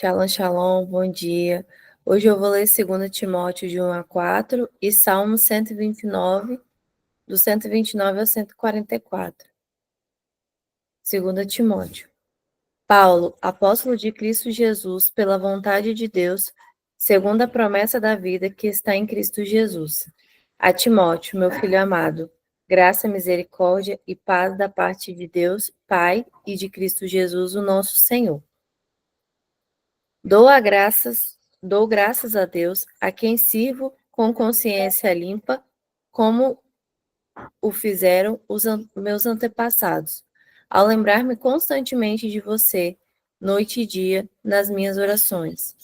Shalom, shalom, bom dia. Hoje eu vou ler 2 Timóteo de 1 a 4 e Salmo 129, do 129 ao 144. 2 Timóteo. Paulo, apóstolo de Cristo Jesus, pela vontade de Deus, segundo a promessa da vida que está em Cristo Jesus. A Timóteo, meu filho amado, graça, misericórdia e paz da parte de Deus, Pai, e de Cristo Jesus, o nosso Senhor. Dou graças a Deus, a quem sirvo com consciência limpa, como o fizeram meus antepassados, ao lembrar-me constantemente de você, noite e dia, nas minhas orações.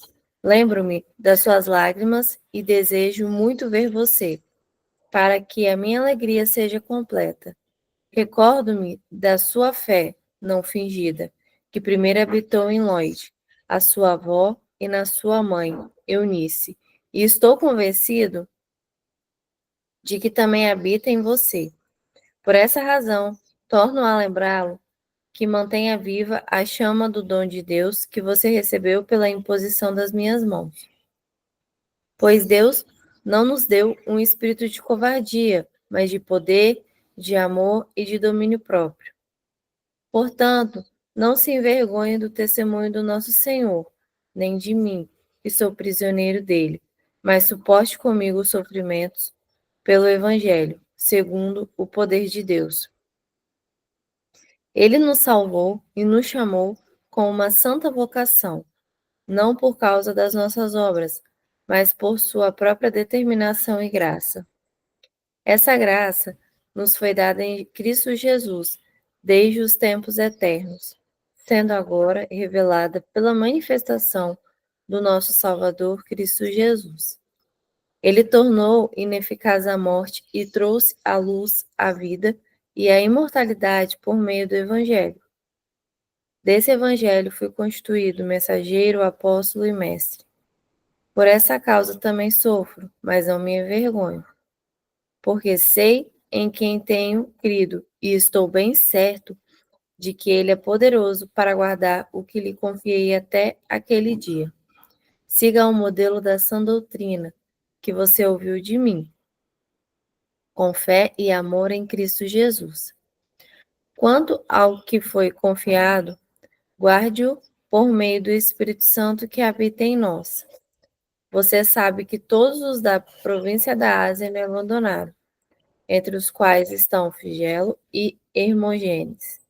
Lembro-me das suas lágrimas e desejo muito ver você, para que a minha alegria seja completa. Recordo-me da sua fé não fingida, que primeiro habitou em Lloyd, a sua avó e na sua mãe, Eunice, e estou convencido de que também habita em você. Por essa razão, torno a lembrá-lo que mantenha viva a chama do dom de Deus que você recebeu pela imposição das minhas mãos. Pois Deus não nos deu um espírito de covardia, mas de poder, de amor e de domínio próprio. Portanto, não se envergonhe do testemunho do nosso Senhor, nem de mim, que sou prisioneiro dele, mas suporte comigo os sofrimentos pelo Evangelho, segundo o poder de Deus. Ele nos salvou e nos chamou com uma santa vocação, não por causa das nossas obras, mas por sua própria determinação e graça. Essa graça nos foi dada em Cristo Jesus, desde os tempos eternos, sendo agora revelada pela manifestação do nosso Salvador Cristo Jesus. Ele tornou ineficaz a morte e trouxe à luz a vida e a imortalidade por meio do Evangelho. Desse Evangelho fui constituído mensageiro, apóstolo e mestre. Por essa causa também sofro, mas não me envergonho, porque sei em quem tenho crido e estou bem certo de que ele é poderoso para guardar o que lhe confiei até aquele dia. Siga o modelo da sã doutrina que você ouviu de mim, com fé e amor em Cristo Jesus. Quanto ao que foi confiado, guarde-o por meio do Espírito Santo que habita em nós. Você sabe que todos os da província da Ásia me abandonaram, entre os quais estão Figelo e Hermógenes.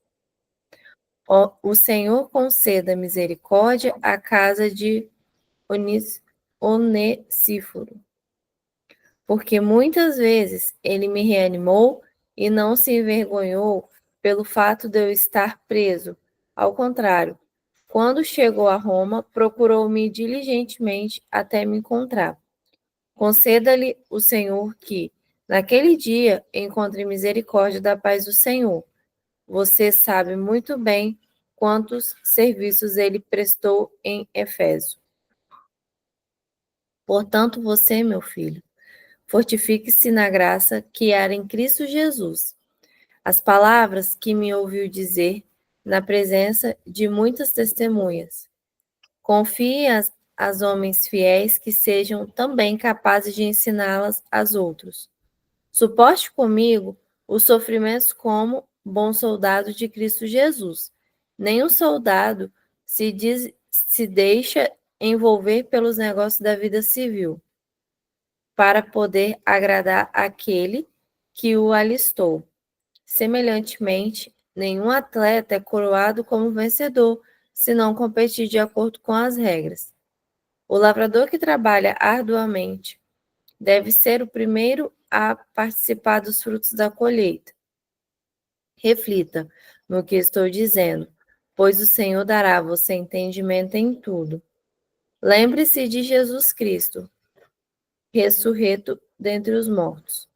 O Senhor conceda misericórdia à casa de Onesíforo, porque muitas vezes ele me reanimou e não se envergonhou pelo fato de eu estar preso. Ao contrário, quando chegou a Roma, procurou-me diligentemente até me encontrar. Conceda-lhe o Senhor que, naquele dia, encontre misericórdia da paz do Senhor. Você sabe muito bem quantos serviços ele prestou em Éfeso. Portanto, você, meu filho, fortifique-se na graça que há em Cristo Jesus. As palavras que me ouviu dizer na presença de muitas testemunhas. Confie às homens fiéis que sejam também capazes de ensiná-las aos outros. Suporte comigo os sofrimentos como bom soldado de Cristo Jesus. Nenhum soldado se deixa envolver pelos negócios da vida civil, para poder agradar aquele que o alistou. Semelhantemente, nenhum atleta é coroado como vencedor, se não competir de acordo com as regras. O lavrador que trabalha arduamente deve ser o primeiro a participar dos frutos da colheita. Reflita no que estou dizendo, pois o Senhor dará a você entendimento em tudo. Lembre-se de Jesus Cristo, ressurreto dentre os mortos,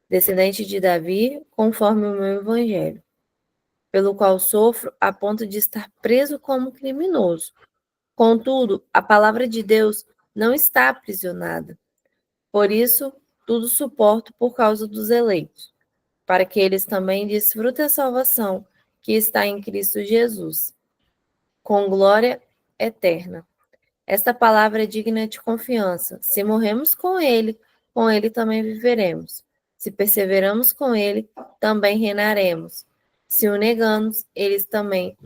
descendente de Davi, conforme o meu evangelho, pelo qual sofro a ponto de estar preso como criminoso. Contudo, a palavra de Deus não está aprisionada. Por isso, tudo suporto por causa dos eleitos, para que eles também desfrutem a salvação que está em Cristo Jesus, com glória eterna. Esta palavra é digna de confiança. Se morremos com ele também viveremos. Se perseveramos com ele, também reinaremos. Se o negamos, ele também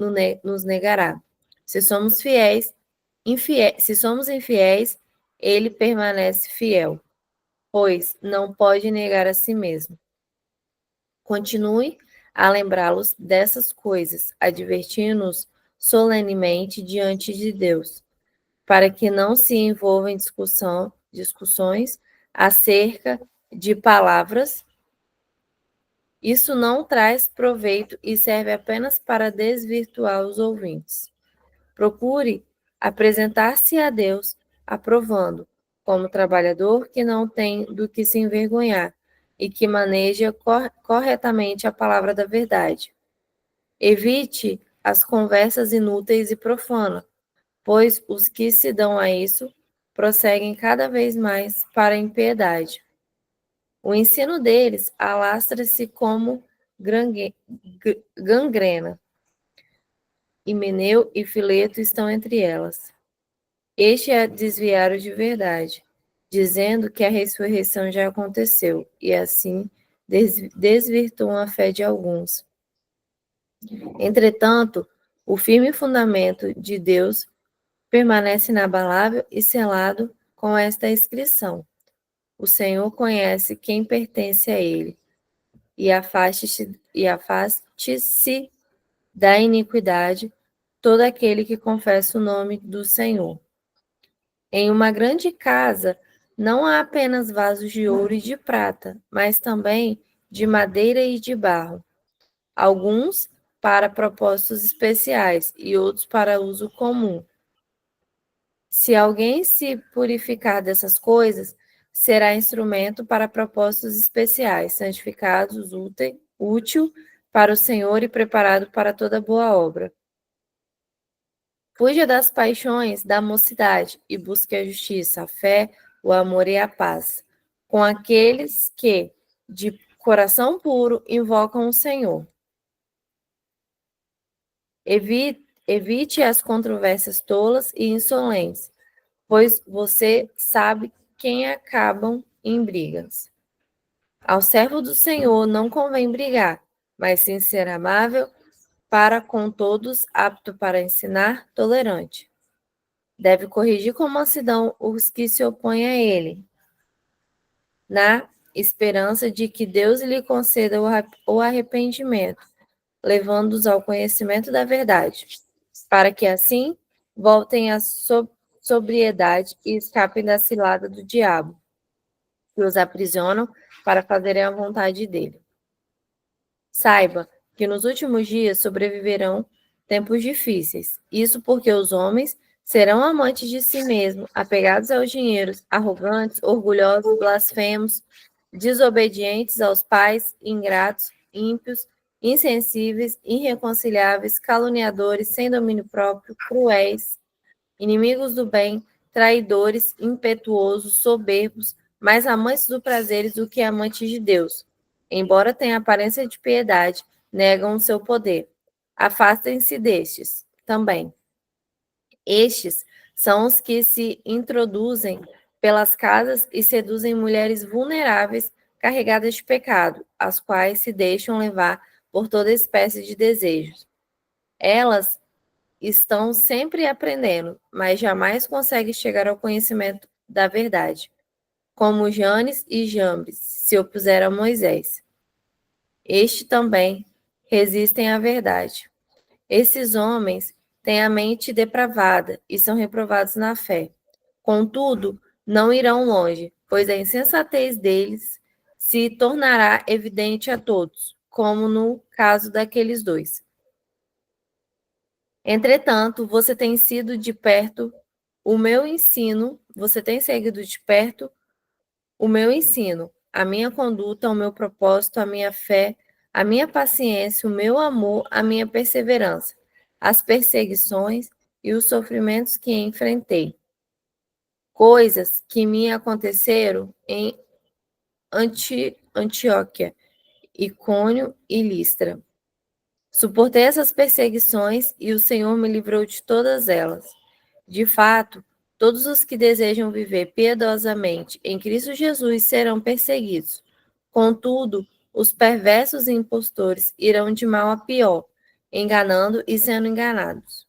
nos negará. Se somos se somos infiéis, ele permanece fiel, pois não pode negar a si mesmo. Continue a lembrá-los dessas coisas, advertindo-nos solenemente diante de Deus, para que não se envolvam em discussões acerca de palavras. Isso não traz proveito e serve apenas para desvirtuar os ouvintes. Procure apresentar-se a Deus aprovando, como trabalhador que não tem do que se envergonhar e que maneja corretamente a palavra da verdade. Evite as conversas inúteis e profanas, pois os que se dão a isso prosseguem cada vez mais para a impiedade. O ensino deles alastra-se como gangrena. Himeneu e Fileto estão entre elas. Este é desviaram de verdade, dizendo que a ressurreição já aconteceu, e assim desvirtuam a fé de alguns. Entretanto, o firme fundamento de Deus permanece inabalável e selado com esta inscrição: o Senhor conhece quem pertence a ele, e afaste-se da iniquidade todo aquele que confessa o nome do Senhor. Em uma grande casa não há apenas vasos de ouro e de prata, mas também de madeira e de barro, alguns para propósitos especiais e outros para uso comum. Se alguém se purificar dessas coisas, será instrumento para propósitos especiais, santificados, útil para o Senhor e preparado para toda boa obra. Fuja das paixões da mocidade e busque a justiça, a fé, o amor e a paz, com aqueles que, de coração puro, invocam o Senhor. Evite as controvérsias tolas e insolentes, pois você sabe quem acabam em brigas. Ao servo do Senhor não convém brigar, mas sim ser amável para com todos, apto para ensinar, tolerante. Deve corrigir com mansidão os que se opõem a ele, na esperança de que Deus lhe conceda o arrependimento, levando-os ao conhecimento da verdade, para que assim voltem à sobriedade e escapem da cilada do diabo, que os aprisionam para fazerem a vontade dele. Saiba que nos últimos dias sobreviverão tempos difíceis. Isso porque os homens serão amantes de si mesmos, apegados ao dinheiro, arrogantes, orgulhosos, blasfemos, desobedientes aos pais, ingratos, ímpios, insensíveis, irreconciliáveis, caluniadores, sem domínio próprio, cruéis, inimigos do bem, traidores, impetuosos, soberbos, mais amantes do prazer do que amantes de Deus. Embora tenham aparência de piedade, negam o seu poder. Afastem-se destes também. Estes são os que se introduzem pelas casas e seduzem mulheres vulneráveis carregadas de pecado, as quais se deixam levar por toda espécie de desejos. Elas estão sempre aprendendo, mas jamais conseguem chegar ao conhecimento da verdade, como Janes e Jambres se opuseram a Moisés. Este também resistem à verdade. Esses homens têm a mente depravada e são reprovados na fé. Contudo, não irão longe, pois a insensatez deles se tornará evidente a todos, como no caso daqueles dois. Entretanto, você tem sido de perto o meu ensino, você tem seguido de perto o meu ensino, a minha conduta, o meu propósito, a minha fé, a minha paciência, o meu amor, a minha perseverança, as perseguições e os sofrimentos que enfrentei. Coisas que me aconteceram em Antioquia, Icônio e Listra. Suportei essas perseguições e o Senhor me livrou de todas elas. De fato, Todos os que desejam viver piedosamente em Cristo Jesus serão perseguidos. Contudo, os perversos e impostores irão de mal a pior, enganando e sendo enganados.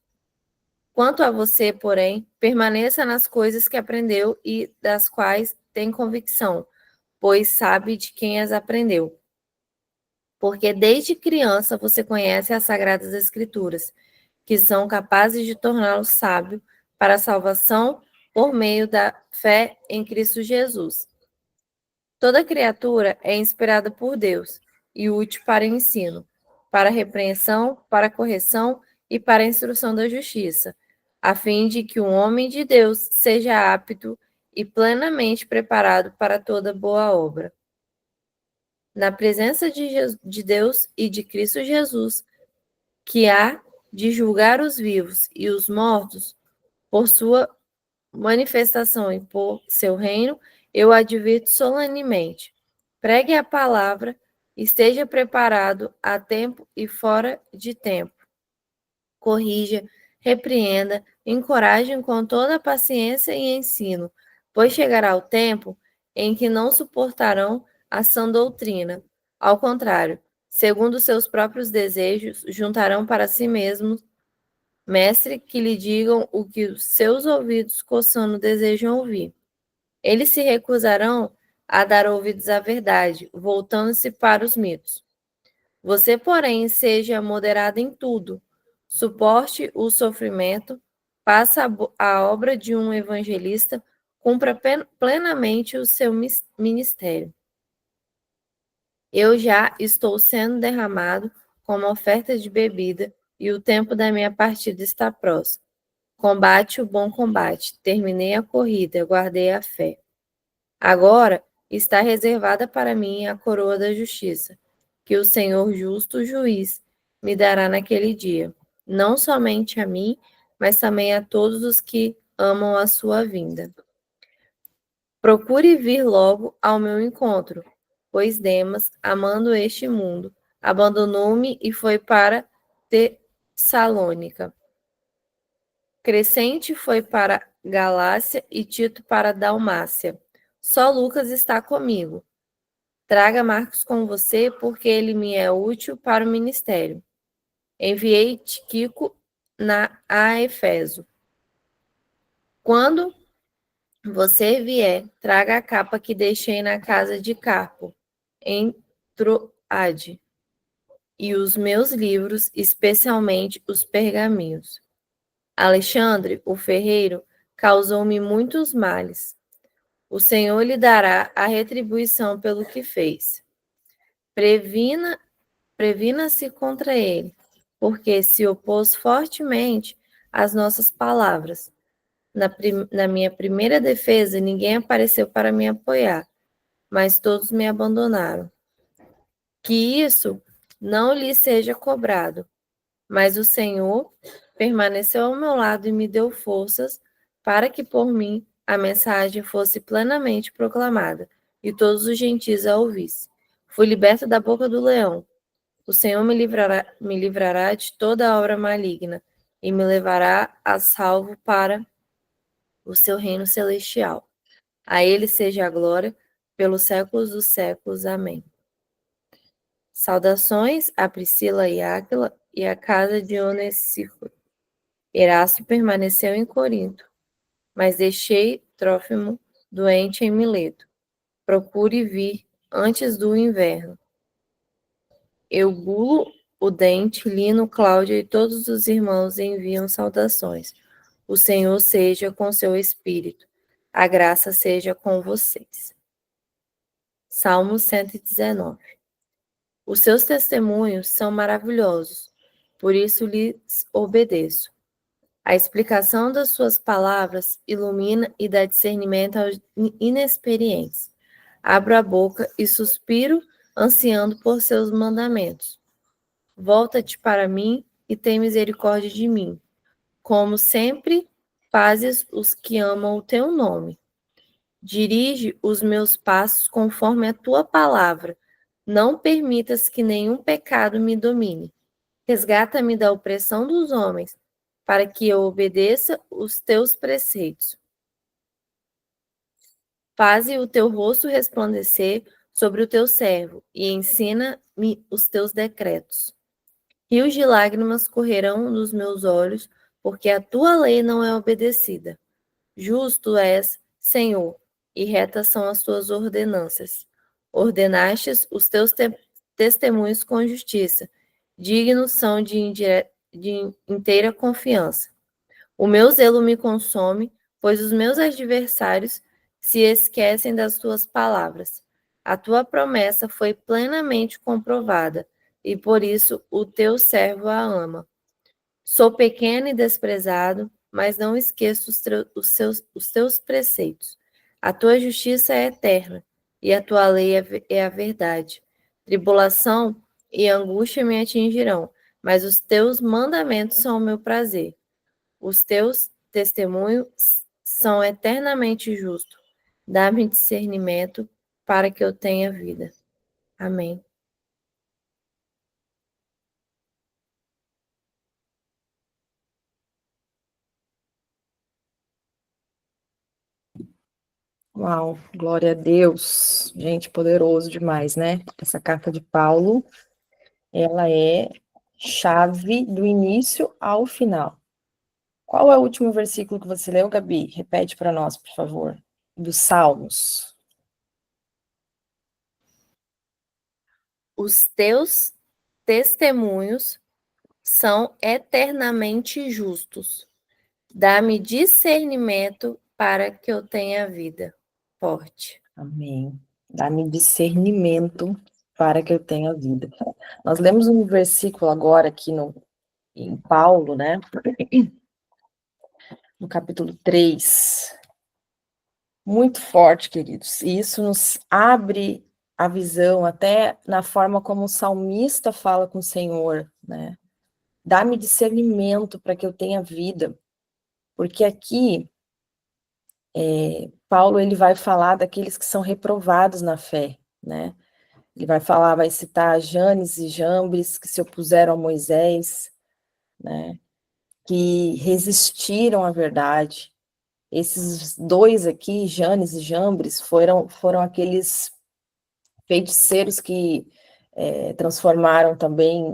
Quanto a você, porém, permaneça nas coisas que aprendeu e das quais tem convicção, pois sabe de quem as aprendeu. Porque desde criança você conhece as Sagradas Escrituras, que são capazes de torná-lo sábio para a salvação por meio da fé em Cristo Jesus. Toda criatura é inspirada por Deus e útil para ensino, para repreensão, para correção e para a instrução da justiça, a fim de que o homem de Deus seja apto e plenamente preparado para toda boa obra. Na presença de Deus e de Cristo Jesus, que há de julgar os vivos e os mortos por sua manifestação e por seu reino, eu advirto solenemente. Pregue a palavra, esteja preparado a tempo e fora de tempo. Corrija, repreenda, encoraje com toda a paciência e ensino, pois chegará o tempo em que não suportarão a sã doutrina. Ao contrário, segundo seus próprios desejos, juntarão para si mesmos mestre que lhe digam o que os seus ouvidos coçando desejam ouvir. Eles se recusarão a dar ouvidos à verdade, voltando-se para os mitos. Você, porém, seja moderado em tudo, suporte o sofrimento, faça a obra de um evangelista, cumpra plenamente o seu ministério. Eu já estou sendo derramado como oferta de bebida, e o tempo da minha partida está próximo. Combate o bom combate, terminei a corrida, guardei a fé. Agora está reservada para mim a coroa da justiça, que o Senhor justo juiz me dará naquele dia, não somente a mim, mas também a todos os que amam a sua vinda. Procure vir logo ao meu encontro, pois Demas, amando este mundo, abandonou-me e foi para Tessalônica. Crescente foi para Galácia e Tito para Dalmácia. Só Lucas está comigo. Traga Marcos com você, porque ele me é útil para o ministério. Enviei Tíquico a Efeso. Quando você vier, traga a capa que deixei na casa de Carpo, em Troade, e os meus livros, especialmente os pergaminhos. Alexandre, o ferreiro, causou-me muitos males. O Senhor lhe dará a retribuição pelo que fez. Previna-se contra ele, porque se opôs fortemente às nossas palavras. Na minha primeira defesa, ninguém apareceu para me apoiar, mas todos me abandonaram. Que isso não lhe seja cobrado, mas o Senhor permaneceu ao meu lado e me deu forças para que por mim a mensagem fosse plenamente proclamada e todos os gentios a ouvissem. Fui liberta da boca do leão. O Senhor me livrará de toda obra maligna e me levará a salvo para o seu reino celestial. A ele seja a glória pelos séculos dos séculos. Amém. Saudações a Priscila e Áquila e a casa de Onesíforo. Erasto permaneceu em Corinto, mas deixei Trófimo doente em Mileto. Procure vir antes do inverno. Eubulo, o Dente, Lino, Cláudia e todos os irmãos enviam saudações. O Senhor seja com seu espírito. A graça seja com vocês. Salmo 119. Os seus testemunhos são maravilhosos, por isso lhes obedeço. A explicação das suas palavras ilumina e dá discernimento aos inexperientes. Abro a boca e suspiro, ansiando por seus mandamentos. Volta-te para mim e tem misericórdia de mim. Como sempre, fazes os que amam o teu nome. Dirige os meus passos conforme a tua palavra. Não permitas que nenhum pecado me domine. Resgata-me da opressão dos homens, para que eu obedeça os teus preceitos. Faze o teu rosto resplandecer sobre o teu servo, e ensina-me os teus decretos. Rios de lágrimas correrão dos meus olhos, porque a tua lei não é obedecida. Justo és, Senhor, e retas são as tuas ordenanças. Ordenastes os teus testemunhos com justiça, dignos são de inteira confiança. O meu zelo me consome, pois os meus adversários se esquecem das tuas palavras. A tua promessa foi plenamente comprovada, e por isso o teu servo a ama. Sou pequeno e desprezado, mas não esqueço os teus preceitos. A tua justiça é eterna, e a tua lei é a verdade. Tribulação e angústia me atingirão, mas os teus mandamentos são o meu prazer. Os teus testemunhos são eternamente justos. Dá-me discernimento para que eu tenha vida. Amém. Uau, glória a Deus. Gente, poderoso demais, né? Essa carta de Paulo, ela é chave do início ao final. Qual é o último versículo que você leu, Gabi? Repete para nós, por favor. Dos Salmos. Os teus testemunhos são eternamente justos. Dá-me discernimento para que eu tenha vida. Forte. Amém. Dá-me discernimento para que eu tenha vida. Nós lemos um versículo agora aqui em Paulo, né? No capítulo 3. Muito forte, queridos. E isso nos abre a visão, até na forma como o salmista fala com o Senhor, né? Dá-me discernimento para que eu tenha vida. Porque aqui, Paulo, ele vai falar daqueles que são reprovados na fé, né? Ele vai falar, vai citar Janes e Jambres, que se opuseram a Moisés, né? Que resistiram à verdade. Esses dois aqui, Janes e Jambres, foram aqueles feiticeiros que transformaram também,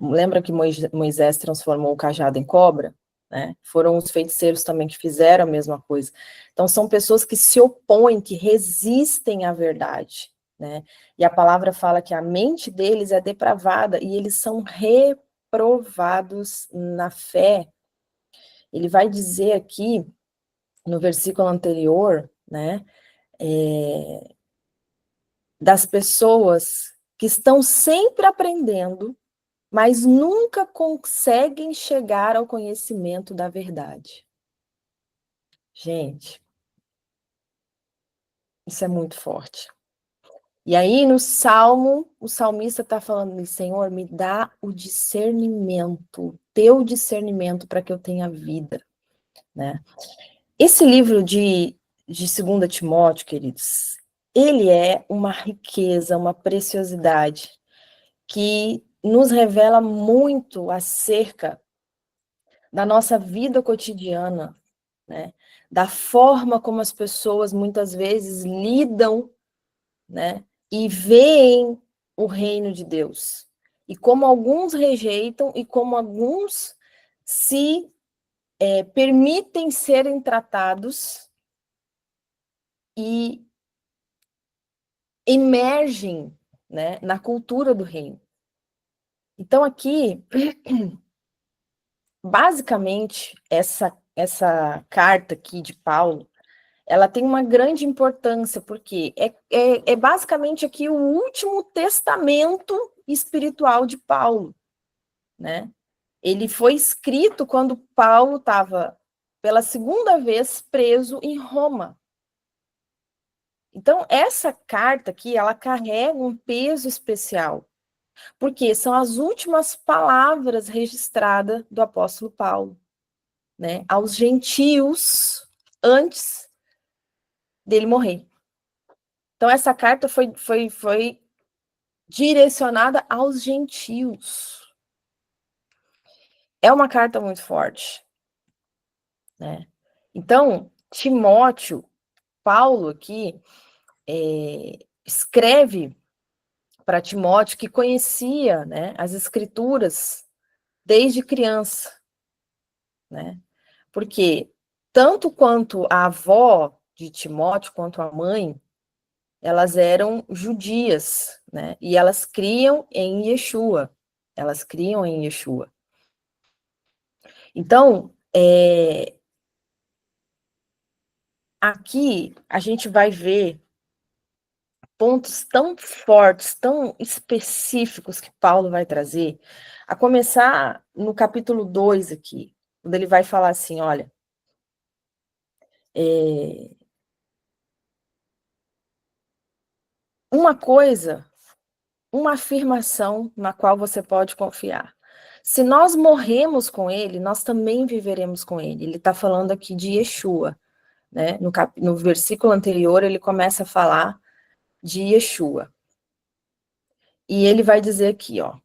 lembra que Moisés transformou o cajado em cobra? Né? Foram os feiticeiros também que fizeram a mesma coisa. Então, são pessoas que se opõem, que resistem à verdade, né? E a palavra fala que a mente deles é depravada e eles são reprovados na fé. Ele vai dizer aqui, no versículo anterior, né, das pessoas que estão sempre aprendendo, mas nunca conseguem chegar ao conhecimento da verdade. Gente, isso é muito forte. E aí, no Salmo, o salmista está falando, Senhor, me dá o discernimento, teu discernimento para que eu tenha vida, né? Esse livro de 2 Timóteo, queridos, ele é uma riqueza, uma preciosidade, que nos revela muito acerca da nossa vida cotidiana, né? Da forma como as pessoas muitas vezes lidam, né? E veem o reino de Deus. E como alguns rejeitam e como alguns se permitem serem tratados e emergem, né, na cultura do reino. Então, aqui, basicamente, essa carta aqui de Paulo, ela tem uma grande importância, porque é basicamente aqui o último testamento espiritual de Paulo, né? Ele foi escrito quando Paulo estava, pela segunda vez, preso em Roma. Então, essa carta aqui, ela carrega um peso especial, porque são as últimas palavras registradas do apóstolo Paulo, né, aos gentios antes dele morrer. Então, essa carta foi direcionada aos gentios. É uma carta muito forte, né? Então, Timóteo, Paulo aqui escreve para Timóteo, que conhecia, né, as escrituras desde criança, né? Porque tanto quanto a avó de Timóteo quanto a mãe, elas eram judias, né? E elas criam em Yeshua. Elas criam em Yeshua. Então, aqui a gente vai ver pontos tão fortes, tão específicos que Paulo vai trazer, a começar no capítulo 2 aqui, quando ele vai falar assim, olha, uma coisa, uma afirmação na qual você pode confiar. Se nós morremos com ele, nós também viveremos com ele. Ele está falando aqui de Yeshua, né? No versículo anterior, ele começa a falar de Yeshua. E ele vai dizer aqui, ó,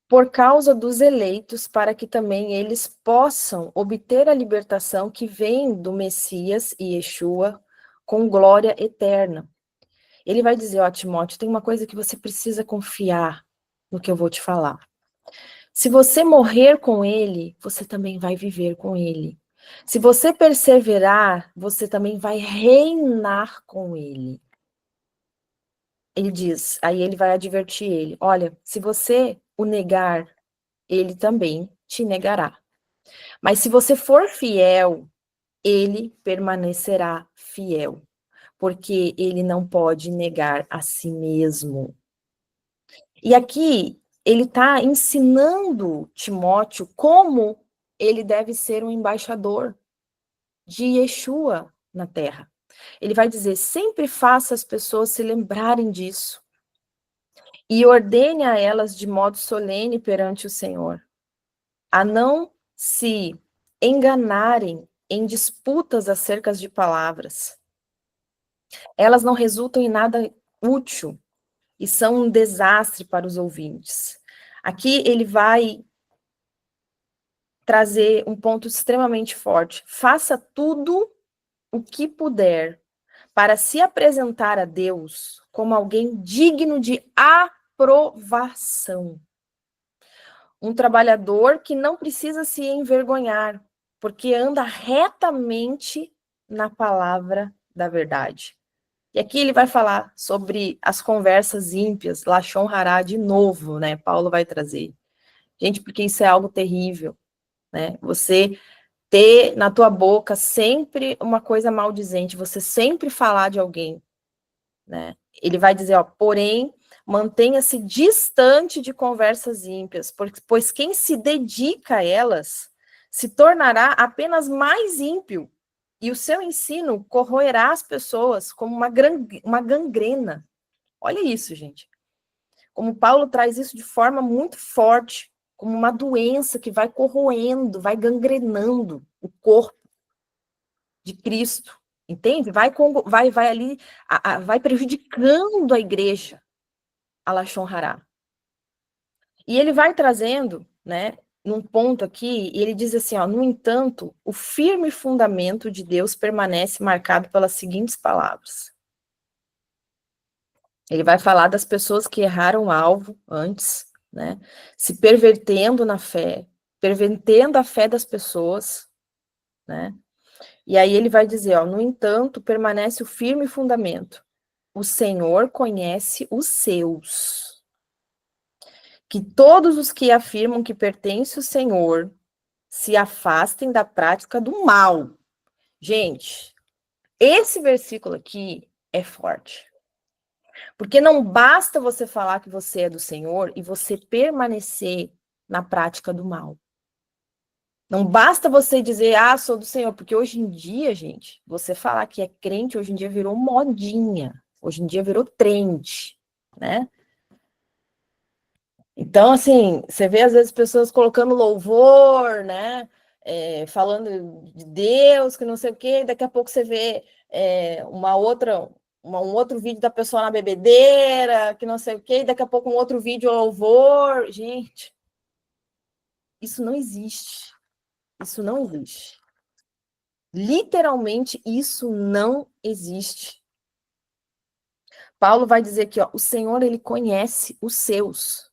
por causa dos eleitos, para que também eles possam obter a libertação que vem do Messias e Yeshua com glória eterna. Ele vai dizer, ó, Timóteo, tem uma coisa que você precisa confiar no que eu vou te falar. Se você morrer com ele, você também vai viver com ele. Se você perseverar, você também vai reinar com ele. Ele diz, aí ele vai advertir ele, olha, se você o negar, ele também te negará. Mas se você for fiel, ele permanecerá fiel, porque ele não pode negar a si mesmo. E aqui ele está ensinando Timóteo como ele deve ser um embaixador de Yeshua na terra. Ele vai dizer, sempre faça as pessoas se lembrarem disso e ordene a elas de modo solene perante o Senhor, a não se enganarem em disputas acerca de palavras. Elas não resultam em nada útil e são um desastre para os ouvintes. Aqui ele vai trazer um ponto extremamente forte. Faça tudo o que puder para se apresentar a Deus como alguém digno de aprovação. Um trabalhador que não precisa se envergonhar, porque anda retamente na palavra da verdade. E aqui ele vai falar sobre as conversas ímpias, Lashon Hará de novo, né? Paulo vai trazer. Gente, porque isso é algo terrível, né? Você ter na tua boca sempre uma coisa maldizente, você sempre falar de alguém, né? Ele vai dizer, ó, porém, mantenha-se distante de conversas ímpias, pois quem se dedica a elas se tornará apenas mais ímpio, e o seu ensino corroerá as pessoas como uma gangrena. Olha isso, gente. Como Paulo traz isso de forma muito forte, como uma doença que vai corroendo, vai gangrenando o corpo de Cristo, entende? Vai ali, vai prejudicando a igreja, a Lashon Hará. E ele vai trazendo, né, num ponto aqui, e ele diz assim, ó, no entanto, o firme fundamento de Deus permanece marcado pelas seguintes palavras. Ele vai falar das pessoas que erraram o alvo antes, né, se pervertendo na fé, pervertendo a fé das pessoas, né, e aí ele vai dizer, ó, no entanto, permanece o firme fundamento. O Senhor conhece os seus. Que todos os que afirmam que pertence ao Senhor se afastem da prática do mal. Gente, esse versículo aqui é forte. Porque não basta você falar que você é do Senhor e você permanecer na prática do mal. Não basta você dizer, ah, sou do Senhor, porque hoje em dia, gente, você falar que é crente, hoje em dia virou modinha, hoje em dia virou trend, né? Então, assim, você vê às vezes pessoas colocando louvor, né? Falando de Deus, que não sei o quê, daqui a pouco você vê um outro vídeo da pessoa na bebedeira, que não sei o quê, daqui a pouco um outro vídeo louvor. Gente, isso não existe. Isso não existe. Literalmente, isso não existe. Paulo vai dizer aqui, ó, o Senhor, ele conhece os seus.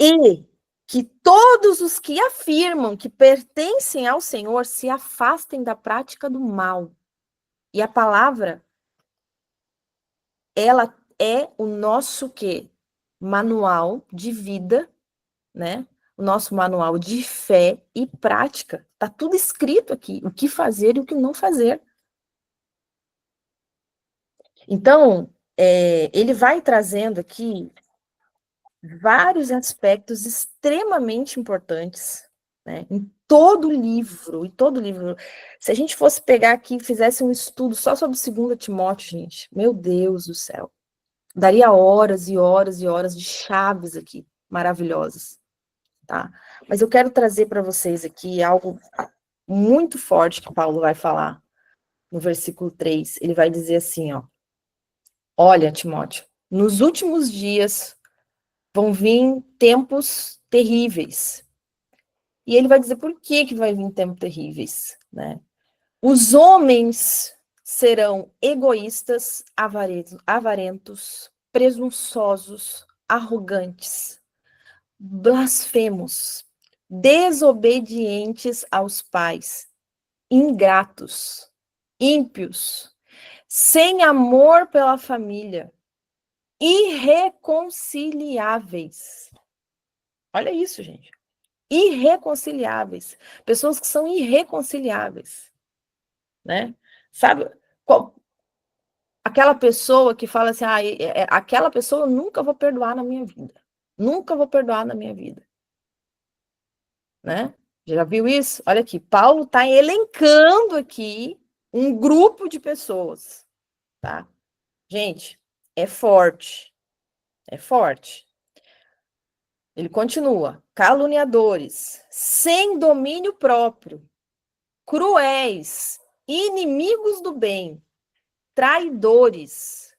E que todos os que afirmam que pertencem ao Senhor se afastem da prática do mal. E a palavra, ela é o nosso quê? Manual de vida, né? O nosso manual de fé e prática. Tá tudo escrito aqui, o que fazer e o que não fazer. Então, ele vai trazendo aqui vários aspectos extremamente importantes, né? Em todo livro. Se a gente fosse pegar aqui e fizesse um estudo só sobre 2 Timóteo, gente, meu Deus do céu, daria horas e horas e horas de chaves aqui, maravilhosas, tá? Mas eu quero trazer para vocês aqui algo muito forte que Paulo vai falar no versículo 3. Ele vai dizer assim, ó, olha, Timóteo, nos últimos dias vão vir tempos terríveis. E ele vai dizer por que vai vir tempos terríveis, né? Os homens serão egoístas, avarentos, presunçosos, arrogantes, blasfemos, desobedientes aos pais, ingratos, ímpios, sem amor pela família, irreconciliáveis. Olha isso, gente. Irreconciliáveis. Pessoas que são irreconciliáveis, né? Sabe, aquela pessoa que fala assim, aquela pessoa eu nunca vou perdoar na minha vida. Nunca vou perdoar na minha vida. Né? Já viu isso? Olha aqui, Paulo está elencando aqui um grupo de pessoas, tá? Gente, é forte. É forte. Ele continua: caluniadores, sem domínio próprio, cruéis, inimigos do bem, traidores,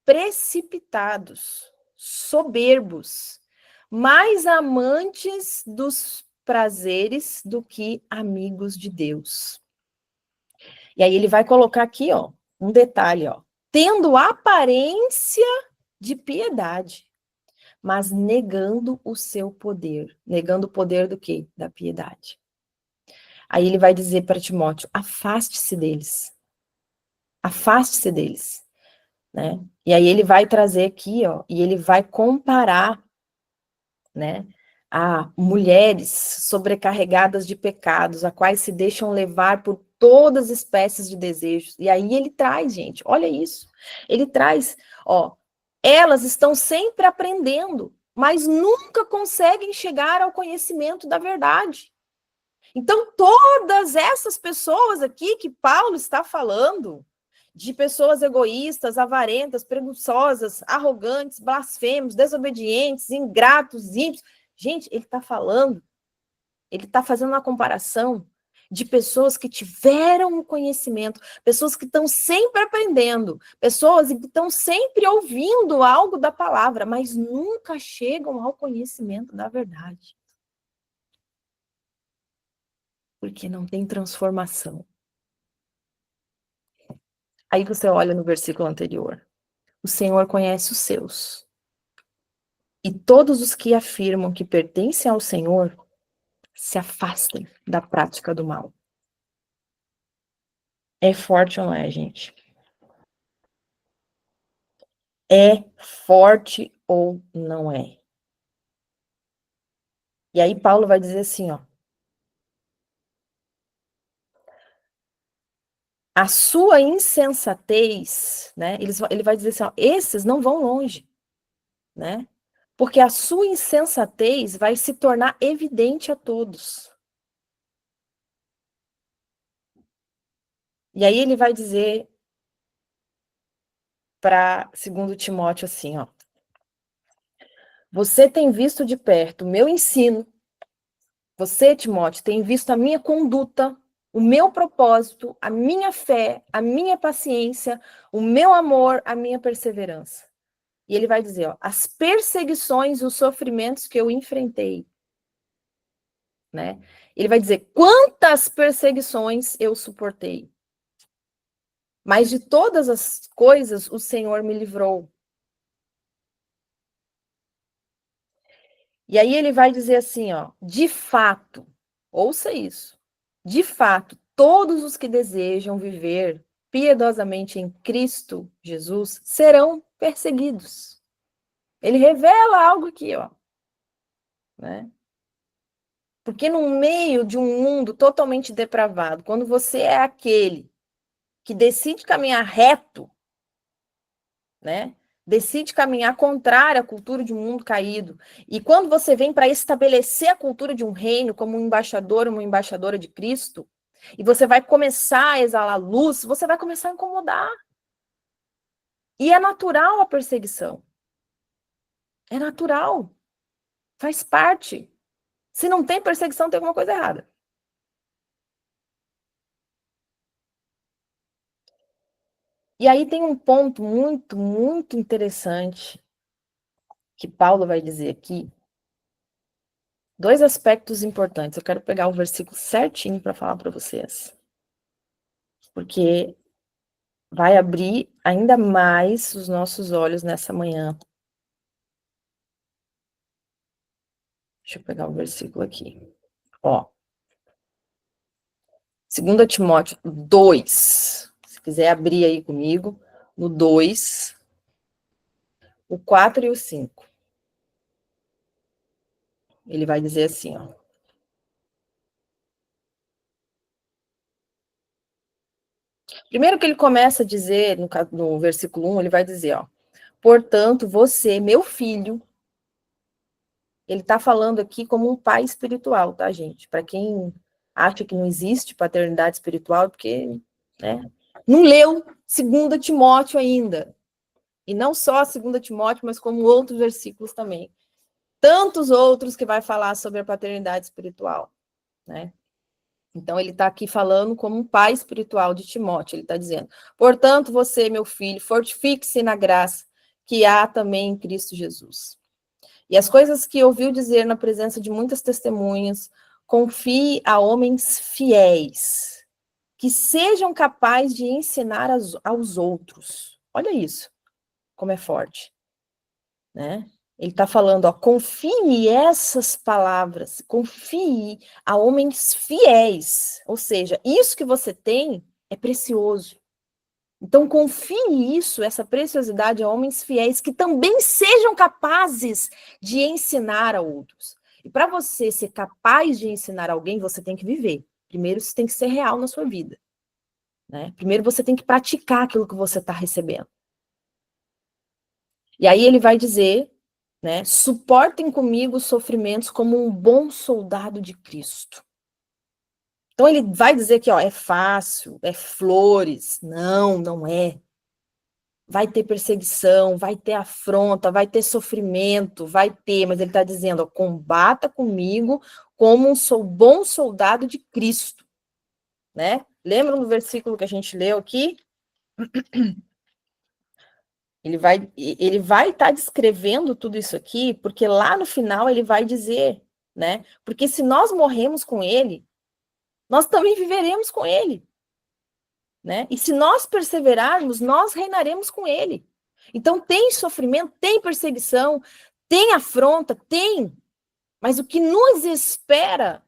precipitados, soberbos, mais amantes dos prazeres do que amigos de Deus. E aí ele vai colocar aqui, ó, um detalhe, ó, tendo aparência de piedade, mas negando o seu poder. Negando o poder do quê? Da piedade. Aí ele vai dizer para Timóteo, afaste-se deles. Afaste-se deles, né? E aí ele vai trazer aqui, ó, e ele vai comparar, né, a mulheres sobrecarregadas de pecados, a quais se deixam levar por todas as espécies de desejos. E aí ele traz, gente, olha isso. Ele traz, ó, elas estão sempre aprendendo, mas nunca conseguem chegar ao conhecimento da verdade. Então, todas essas pessoas aqui que Paulo está falando, de pessoas egoístas, avarentas, presunçosas, arrogantes, blasfemos, desobedientes, ingratos, ímpios. Gente, ele está falando, ele está fazendo uma comparação de pessoas que tiveram o conhecimento, pessoas que estão sempre aprendendo, pessoas que estão sempre ouvindo algo da palavra, mas nunca chegam ao conhecimento da verdade. Porque não tem transformação. Aí você olha no versículo anterior. O Senhor conhece os seus. E todos os que afirmam que pertencem ao Senhor se afastem da prática do mal. É forte ou não é, gente? É forte ou não é? E aí Paulo vai dizer assim, ó. A sua insensatez, né? Ele vai dizer assim, ó, esses não vão longe, né? Porque a sua insensatez vai se tornar evidente a todos. E aí ele vai dizer para 2 Timóteo assim, ó. Você tem visto de perto o meu ensino. Você, Timóteo, tem visto a minha conduta, o meu propósito, a minha fé, a minha paciência, o meu amor, a minha perseverança. E ele vai dizer, ó, as perseguições e os sofrimentos que eu enfrentei, né? Ele vai dizer, quantas perseguições eu suportei. Mas de todas as coisas o Senhor me livrou. E aí ele vai dizer assim, ó, de fato, ouça isso, de fato, todos os que desejam viver piedosamente em Cristo Jesus serão perseguidos. Ele revela algo aqui, ó, né? Porque no meio de um mundo totalmente depravado, quando você é aquele que decide caminhar reto, né? Decide caminhar contrário à cultura de um mundo caído. E quando você vem para estabelecer a cultura de um reino como um embaixador, uma embaixadora de Cristo, e você vai começar a exalar luz, você vai começar a incomodar. E é natural a perseguição. É natural. Faz parte. Se não tem perseguição, tem alguma coisa errada. E aí tem um ponto muito, muito interessante que Paulo vai dizer aqui. Dois aspectos importantes. Eu quero pegar o versículo certinho para falar para vocês. Porque vai abrir ainda mais os nossos olhos nessa manhã. Deixa eu pegar o versículo aqui. Ó. 2 Timóteo 2. Se quiser abrir aí comigo, no 2, o 4 e o 5. Ele vai dizer assim, ó. Primeiro que ele começa a dizer, no versículo 1, ele vai dizer, ó. Portanto, você, meu filho, ele está falando aqui como um pai espiritual, tá, gente? Para quem acha que não existe paternidade espiritual, porque, né, não leu 2 Timóteo ainda. E não só 2 Timóteo, mas como outros versículos também. Tantos outros que vai falar sobre a paternidade espiritual, né? Então, ele está aqui falando como um pai espiritual de Timóteo. Ele está dizendo, portanto, você, meu filho, fortifique-se na graça que há também em Cristo Jesus. E as coisas que ouviu dizer na presença de muitas testemunhas, confie a homens fiéis, que sejam capazes de ensinar aos outros. Olha isso, como é forte, né? Ele está falando, ó, confie essas palavras, confie a homens fiéis. Ou seja, isso que você tem é precioso. Então, confie isso, essa preciosidade a homens fiéis que também sejam capazes de ensinar a outros. E para você ser capaz de ensinar alguém, você tem que viver. Primeiro, isso tem que ser real na sua vida, né? Primeiro, você tem que praticar aquilo que você está recebendo. E aí ele vai dizer, né? Suportem comigo os sofrimentos como um bom soldado de Cristo. Então ele vai dizer que, ó, é fácil, é flores. Não, não é. Vai ter perseguição, vai ter afronta, vai ter sofrimento, vai ter, mas ele está dizendo, ó, combata comigo como um bom soldado de Cristo, né? Lembram do versículo que a gente leu aqui? Ele vai estar descrevendo tudo isso aqui, porque lá no final ele vai dizer, né? Porque se nós morremos com ele, nós também viveremos com ele, né? E se nós perseverarmos, nós reinaremos com ele. Então tem sofrimento, tem perseguição, tem afronta, tem, mas o que nos espera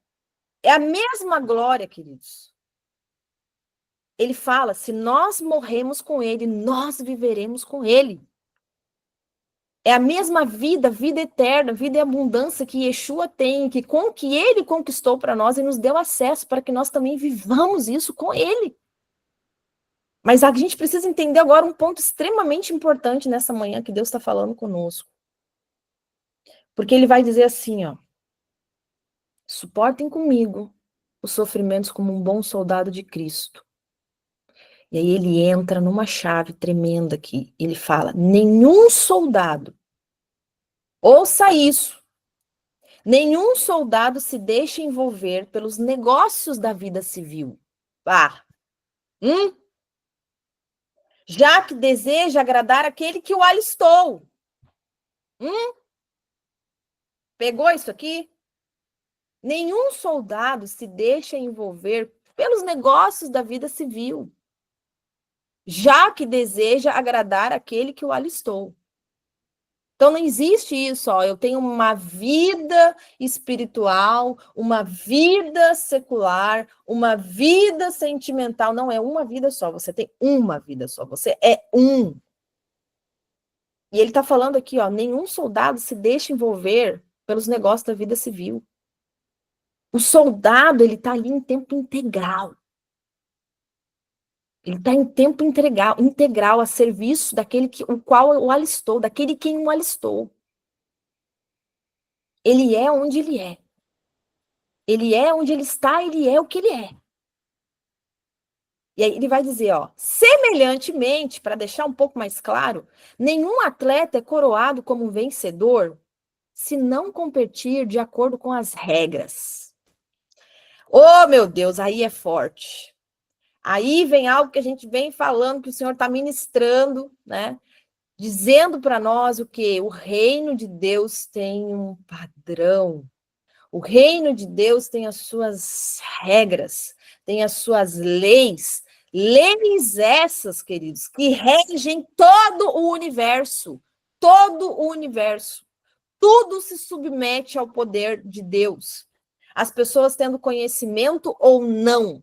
é a mesma glória, queridos. Ele fala, se nós morremos com ele, nós viveremos com ele. É a mesma vida, vida eterna, vida e abundância que Yeshua tem, que ele conquistou para nós e nos deu acesso para que nós também vivamos isso com ele. Mas a gente precisa entender agora um ponto extremamente importante nessa manhã que Deus está falando conosco. Porque ele vai dizer assim, ó, suportem comigo os sofrimentos como um bom soldado de Cristo. E aí ele entra numa chave tremenda aqui. Ele fala, nenhum soldado, ouça isso, nenhum soldado se deixa envolver pelos negócios da vida civil. Ah, já que deseja agradar aquele que o alistou. Pegou isso aqui? Nenhum soldado se deixa envolver pelos negócios da vida civil, já que deseja agradar aquele que o alistou. Então não existe isso, ó, eu tenho uma vida espiritual, uma vida secular, uma vida sentimental. Não é uma vida só, você tem uma vida só, você é um. E ele está falando aqui, ó, nenhum soldado se deixa envolver pelos negócios da vida civil. O soldado, ele está ali em tempo integral. Ele está em tempo integral a serviço daquele o qual o alistou, daquele quem o alistou. Ele é onde ele é. Ele é onde ele está, ele é o que ele é. E aí ele vai dizer, ó, semelhantemente, para deixar um pouco mais claro, nenhum atleta é coroado como vencedor se não competir de acordo com as regras. Oh, meu Deus, aí é forte. Aí vem algo que a gente vem falando, que o Senhor está ministrando, né? Dizendo para nós o quê? O reino de Deus tem um padrão. O reino de Deus tem as suas regras, tem as suas leis. Leis essas, queridos, que regem todo o universo. Todo o universo. Tudo se submete ao poder de Deus. As pessoas tendo conhecimento ou não.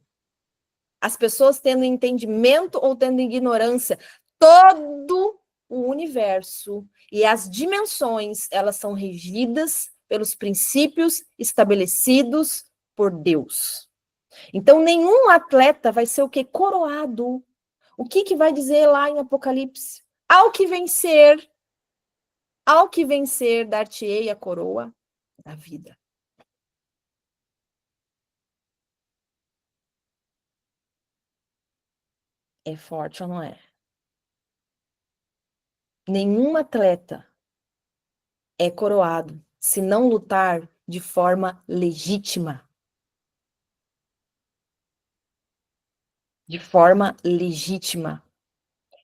As pessoas tendo entendimento ou tendo ignorância. Todo o universo e as dimensões, elas são regidas pelos princípios estabelecidos por Deus. Então, nenhum atleta vai ser o quê? Coroado. O que vai dizer lá em Apocalipse? Ao que vencer, dar-te-ei a coroa da vida. É forte ou não é? Nenhum atleta é coroado se não lutar de forma legítima. De forma legítima.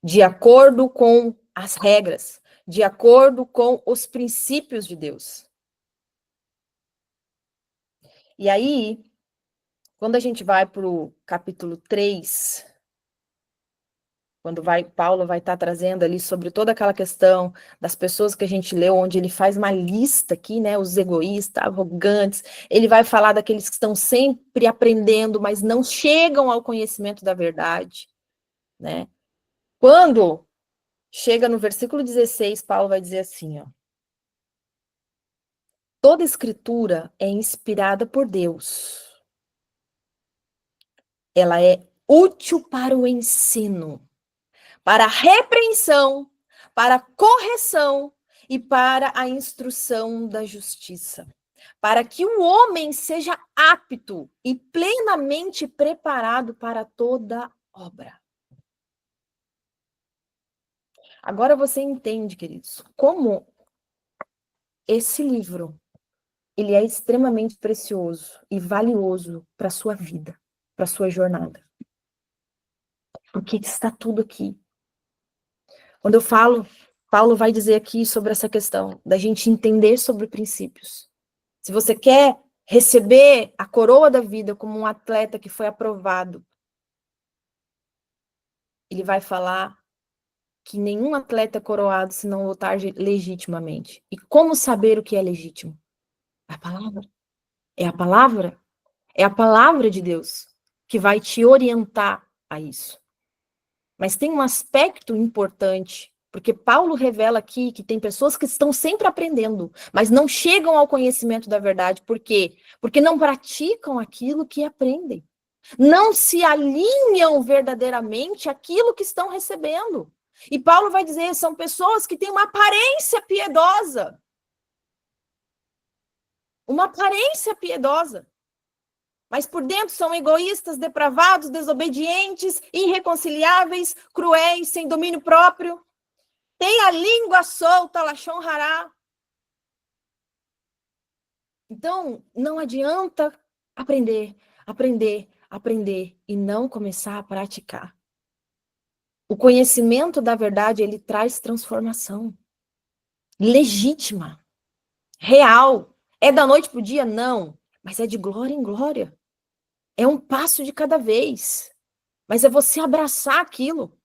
De acordo com as regras. De acordo com os princípios de Deus. E aí, quando a gente vai para o capítulo 3, quando Paulo vai estar trazendo ali sobre toda aquela questão das pessoas que a gente leu, onde ele faz uma lista aqui, né, os egoístas, arrogantes, ele vai falar daqueles que estão sempre aprendendo, mas não chegam ao conhecimento da verdade, né? Quando chega no versículo 16, Paulo vai dizer assim, ó, toda escritura é inspirada por Deus. Ela é útil para o ensino, para a repreensão, para a correção e para a instrução da justiça, para que o homem seja apto e plenamente preparado para toda obra. Agora você entende, queridos, como esse livro ele é extremamente precioso e valioso para a sua vida, para a sua jornada. Porque está tudo aqui. Quando eu falo, Paulo vai dizer aqui sobre essa questão da gente entender sobre princípios. Se você quer receber a coroa da vida como um atleta que foi aprovado, ele vai falar que nenhum atleta é coroado se não lutar legitimamente. E como saber o que é legítimo? A palavra. É a palavra. É a palavra de Deus que vai te orientar a isso. Mas tem um aspecto importante, porque Paulo revela aqui que tem pessoas que estão sempre aprendendo, mas não chegam ao conhecimento da verdade. Por quê? Porque não praticam aquilo que aprendem. Não se alinham verdadeiramente àquilo que estão recebendo. E Paulo vai dizer, são pessoas que têm uma aparência piedosa. Uma aparência piedosa. Mas por dentro são egoístas, depravados, desobedientes, irreconciliáveis, cruéis, sem domínio próprio. Tem a língua solta, lachon hará. Então, não adianta aprender e não começar a praticar. O conhecimento da verdade, ele traz transformação. Legítima. Real. É da noite para o dia? Não. mas é de glória em glória. É um passo de cada vez. Mas é você abraçar aquilo.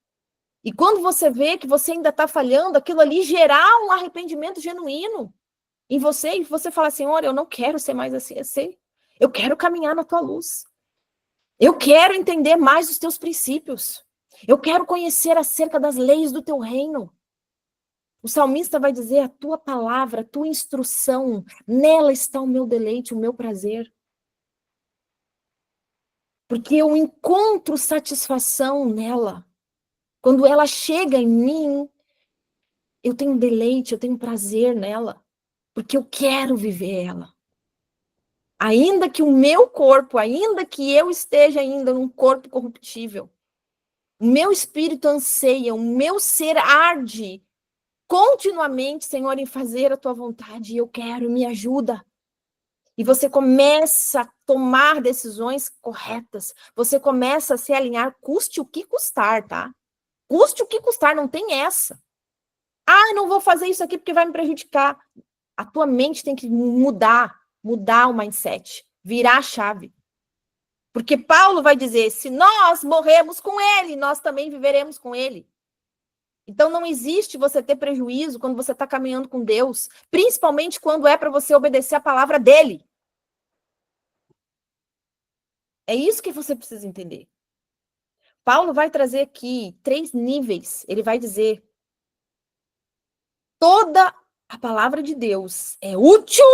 E quando você vê que você ainda está falhando, aquilo ali gerar um arrependimento genuíno em você, e você fala, Senhor, eu não quero ser mais assim. Eu quero caminhar na tua luz. Eu quero entender mais os teus princípios. Eu quero conhecer acerca das leis do teu reino. O salmista vai dizer, a tua palavra, a tua instrução, nela está o meu deleite, o meu prazer. Porque eu encontro satisfação nela. Quando ela chega em mim, eu tenho deleite, eu tenho prazer nela. Porque eu quero viver ela. Ainda que o meu corpo, ainda que eu esteja ainda num corpo corruptível, o meu espírito anseia, o meu ser arde continuamente, Senhor, em fazer a tua vontade. E eu quero, me ajuda. E você começa a tomar decisões corretas. Você começa a se alinhar, custe o que custar, tá? Custe o que custar, não tem essa. Ah, não vou fazer isso aqui porque vai me prejudicar. A tua mente tem que mudar o mindset, virar a chave. Porque Paulo vai dizer, se nós morremos com ele, nós também viveremos com ele. Então não existe você ter prejuízo quando você está caminhando com Deus, principalmente quando é para você obedecer a palavra dele. É isso que você precisa entender. Paulo vai trazer aqui 3 níveis. Ele vai dizer, toda a palavra de Deus é útil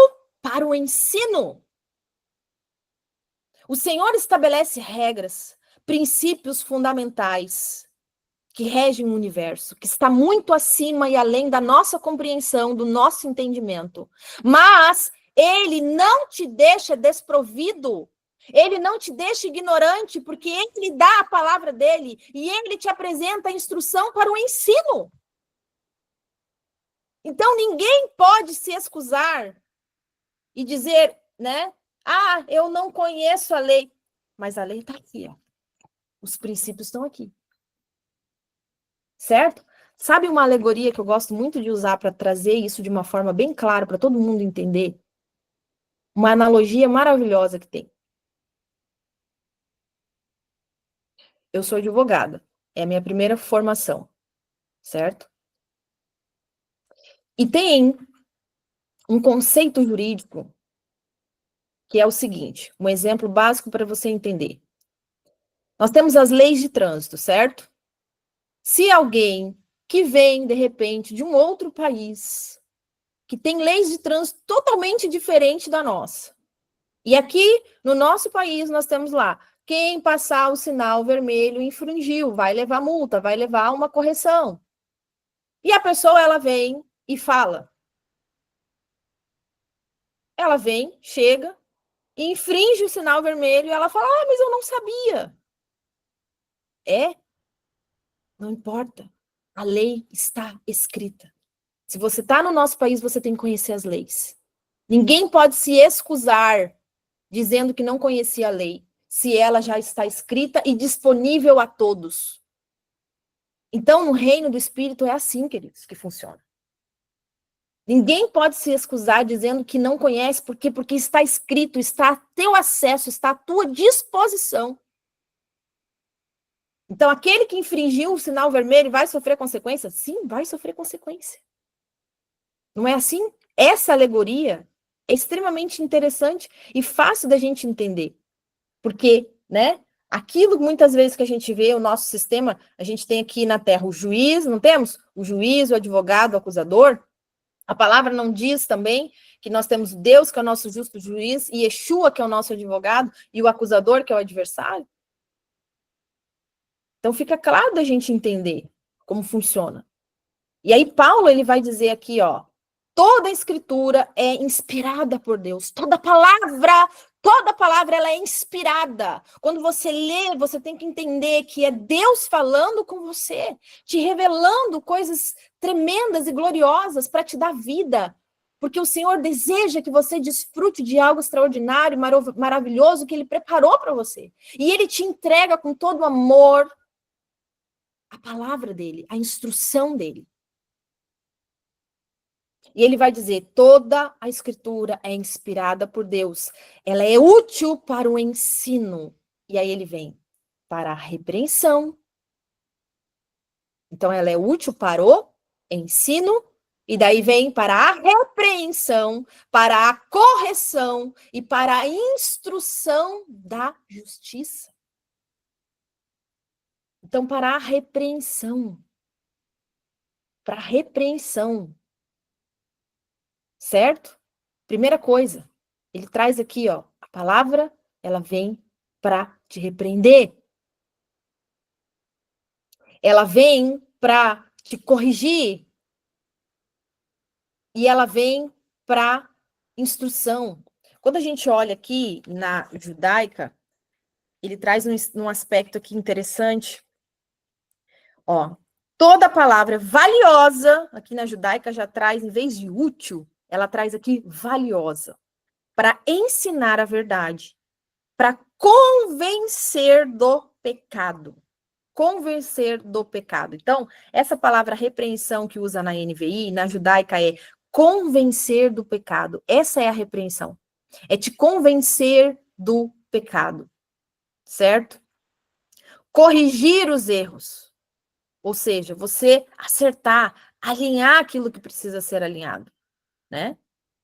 para o ensino. O Senhor estabelece regras, princípios fundamentais que regem o universo, que está muito acima e além da nossa compreensão, do nosso entendimento. Mas ele não te deixa desprovido, ele não te deixa ignorante, porque ele dá a palavra dele e ele te apresenta a instrução para o ensino. Então ninguém pode se excusar e dizer, né? Ah, eu não conheço a lei. Mas a lei está aqui, ó. Os princípios estão aqui. Certo? Sabe uma alegoria que eu gosto muito de usar para trazer isso de uma forma bem clara para todo mundo entender? Uma analogia maravilhosa que tem. Eu sou advogada. É a minha primeira formação. Certo? E tem um conceito jurídico que é o seguinte, um exemplo básico para você entender. Nós temos as leis de trânsito, certo? Se alguém que vem, de repente, de um outro país, que tem leis de trânsito totalmente diferentes da nossa, e aqui, no nosso país, nós temos lá, quem passar o sinal vermelho infringiu, vai levar multa, vai levar uma correção. E a pessoa, ela vem e fala. Ela vem, chega, infringe o sinal vermelho, e ela fala, ah, mas eu não sabia. Não importa. A lei está escrita. Se você está no nosso país, você tem que conhecer as leis. Ninguém pode se excusar dizendo que não conhecia a lei, se ela já está escrita e disponível a todos. Então, no reino do Espírito é assim, queridos, que funciona. Ninguém pode se excusar dizendo que não conhece, porque está escrito, está a teu acesso, está à tua disposição. Então, aquele que infringiu o sinal vermelho vai sofrer consequência? Sim, vai sofrer consequência. Não é assim? Essa alegoria é extremamente interessante e fácil da gente entender. Porque, né, aquilo muitas vezes que a gente vê, o nosso sistema, a gente tem aqui na Terra o juiz, não temos? O juiz, o advogado, o acusador. A palavra não diz também que nós temos Deus, que é o nosso justo juiz, e Yeshua, que é o nosso advogado, e o acusador, que é o adversário? Então fica claro da gente entender como funciona. E aí Paulo, ele vai dizer aqui, ó, toda a escritura é inspirada por Deus. Toda palavra ela é inspirada. Quando você lê, você tem que entender que é Deus falando com você, te revelando coisas tremendas e gloriosas para te dar vida. Porque o Senhor deseja que você desfrute de algo extraordinário, maravilhoso que Ele preparou para você. E Ele te entrega com todo amor a palavra dele, a instrução dele. E ele vai dizer, toda a escritura é inspirada por Deus. Ela é útil para o ensino. E aí ele vem para a repreensão. Então, ela é útil para o ensino. E daí vem para a repreensão, para a correção e para a instrução da justiça. Então, para a repreensão. Para a repreensão. Certo? Primeira coisa, ele traz aqui, ó, a palavra, ela vem para te repreender. Ela vem para te corrigir. E ela vem para instrução. Quando a gente olha aqui na judaica, ele traz um aspecto aqui interessante. Ó, toda palavra valiosa, aqui na judaica já traz, em vez de útil, ela traz aqui valiosa, para ensinar a verdade, para convencer do pecado. Convencer do pecado. Então, essa palavra repreensão que usa na NVI, na judaica, é convencer do pecado. Essa é a repreensão. É te convencer do pecado. Certo? Corrigir os erros. Ou seja, você acertar, alinhar aquilo que precisa ser alinhado, né?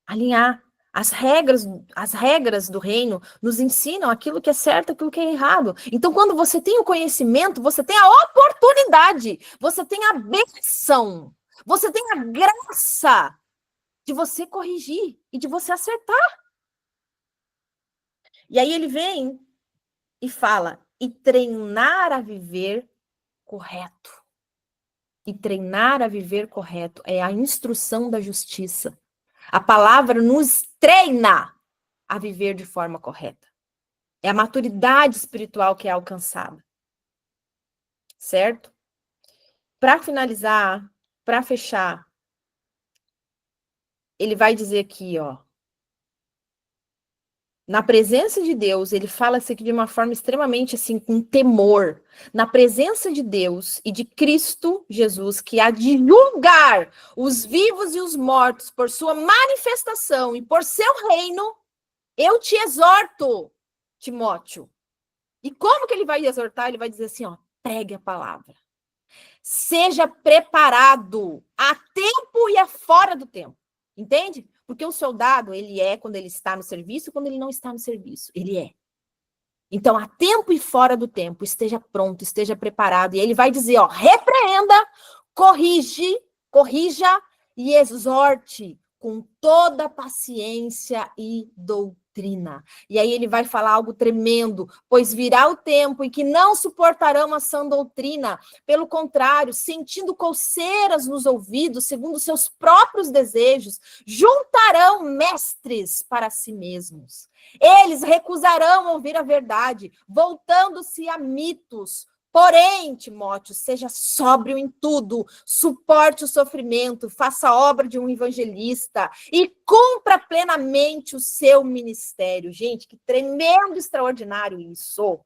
Alinhar. As regras do reino nos ensinam aquilo que é certo, aquilo que é errado. Então, quando você tem o conhecimento, você tem a oportunidade, você tem a bênção, você tem a graça de você corrigir e de você acertar. E aí ele vem e fala, e treinar a viver correto. E treinar a viver correto é a instrução da justiça. A palavra nos treina a viver de forma correta. É a maturidade espiritual que é alcançada. Certo? Para finalizar, para fechar, ele vai dizer aqui, ó. Na presença de Deus, ele fala isso aqui de uma forma extremamente assim, com temor. Na presença de Deus e de Cristo Jesus, que há de julgar os vivos e os mortos por sua manifestação e por seu reino, eu te exorto, Timóteo. E como que ele vai exortar? Ele vai dizer assim, ó, pregue a palavra. Seja preparado a tempo e a fora do tempo. Entende? Porque o soldado, ele é quando ele está no serviço e quando ele não está no serviço. Ele é. Então, a tempo e fora do tempo, esteja pronto, esteja preparado. E ele vai dizer, ó, repreenda, corrija e exorte com toda paciência e doutrina. E aí ele vai falar algo tremendo, pois virá o tempo em que não suportarão a sã doutrina, pelo contrário, sentindo coceiras nos ouvidos, segundo seus próprios desejos, juntarão mestres para si mesmos. Eles recusarão ouvir a verdade, voltando-se a mitos. Porém, Timóteo, seja sóbrio em tudo, suporte o sofrimento, faça a obra de um evangelista e cumpra plenamente o seu ministério. Gente, que tremendo, extraordinário isso.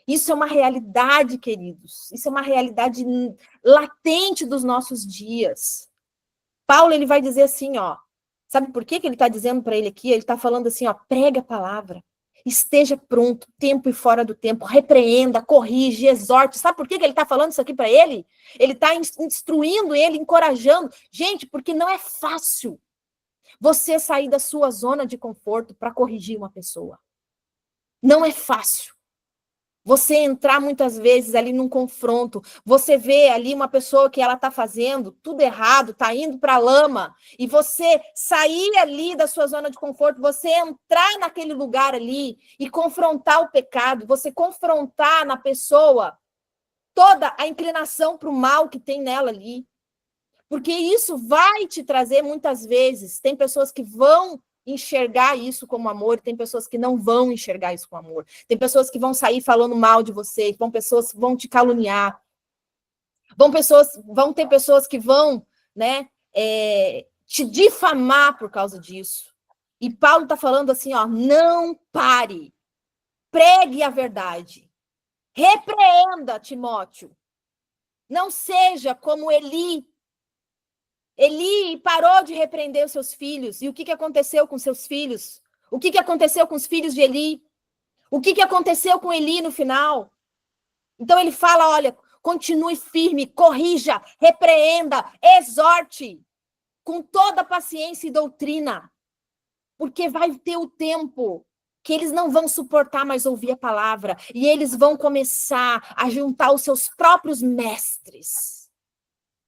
Isso é uma realidade, queridos. Isso é uma realidade latente dos nossos dias. Paulo, ele vai dizer assim, ó. Sabe por que ele está dizendo para ele aqui? Ele está falando assim, ó, pregue a palavra. Esteja pronto, tempo e fora do tempo, repreenda, corrige, exorte. Sabe por que ele está falando isso aqui para ele? Ele está instruindo ele, encorajando. Gente, porque não é fácil você sair da sua zona de conforto para corrigir uma pessoa. Não é fácil. Você entrar muitas vezes ali num confronto, você vê ali uma pessoa que ela está fazendo tudo errado, está indo para a lama, e você sair ali da sua zona de conforto, você entrar naquele lugar ali e confrontar o pecado, você confrontar na pessoa toda a inclinação para o mal que tem nela ali. Porque isso vai te trazer muitas vezes, tem pessoas que vão enxergar isso como amor, tem pessoas que não vão enxergar isso como amor. Tem pessoas que vão sair falando mal de você, pessoas que vão te caluniar. Vão ter pessoas que vão, né, te difamar por causa disso. E Paulo está falando assim, ó, não pare. Pregue a verdade. Repreenda, Timóteo. Não seja como Eli. Eli parou de repreender os seus filhos. E o que aconteceu com seus filhos? O que aconteceu com os filhos de Eli? O que aconteceu com Eli no final? Então ele fala, olha, continue firme, corrija, repreenda, exorte, com toda paciência e doutrina. Porque vai ter o tempo que eles não vão suportar mais ouvir a palavra. E eles vão começar a juntar os seus próprios mestres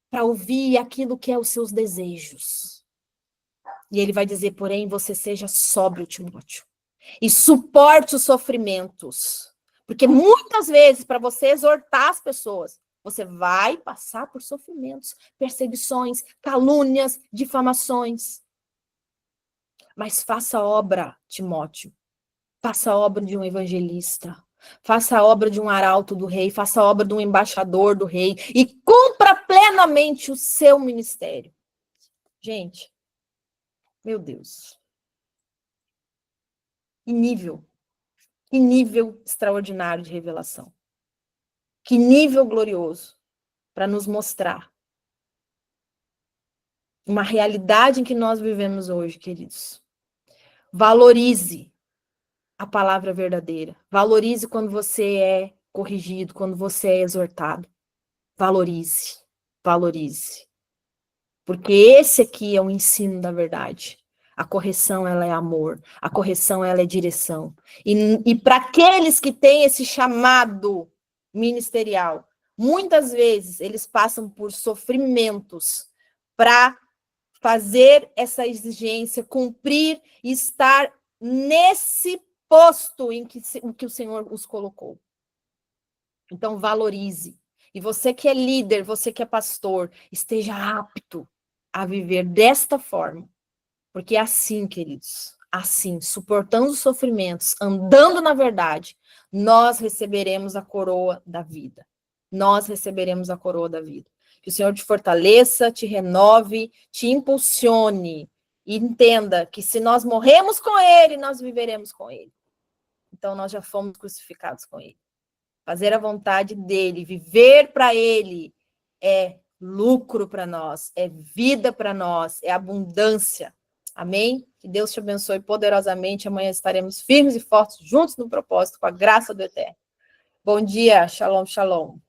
para ouvir aquilo que é os seus desejos. E ele vai dizer, porém, você seja sóbrio, Timóteo, e suporte os sofrimentos. Porque muitas vezes, para você exortar as pessoas, você vai passar por sofrimentos, perseguições, calúnias, difamações. Mas faça a obra, Timóteo. Faça a obra de um evangelista. Faça a obra de um arauto do rei. Faça a obra de um embaixador do rei. E cumpra plenamente o seu ministério. Gente, meu Deus. Que nível extraordinário de revelação. Que nível glorioso para nos mostrar uma realidade em que nós vivemos hoje, queridos. Valorize a palavra verdadeira. Valorize quando você é corrigido, quando você é exortado. Valorize. Valorize. Porque esse aqui é o ensino da verdade. A correção, ela é amor. A correção, ela é direção. E para aqueles que têm esse chamado ministerial, muitas vezes eles passam por sofrimentos para fazer essa exigência, cumprir e estar nesse posto em que o Senhor os colocou. Então, valorize. E você que é líder, você que é pastor, esteja apto a viver desta forma. Porque é assim, queridos, assim, suportando os sofrimentos, andando na verdade, nós receberemos a coroa da vida. Nós receberemos a coroa da vida. Que o Senhor te fortaleça, te renove, te impulsione. E entenda que se nós morremos com Ele, nós viveremos com Ele. Então, nós já fomos crucificados com Ele. Fazer a vontade dEle, viver para Ele, é lucro para nós, é vida para nós, é abundância. Amém? Que Deus te abençoe poderosamente. Amanhã estaremos firmes e fortes juntos no propósito, com a graça do Eterno. Bom dia, shalom, shalom.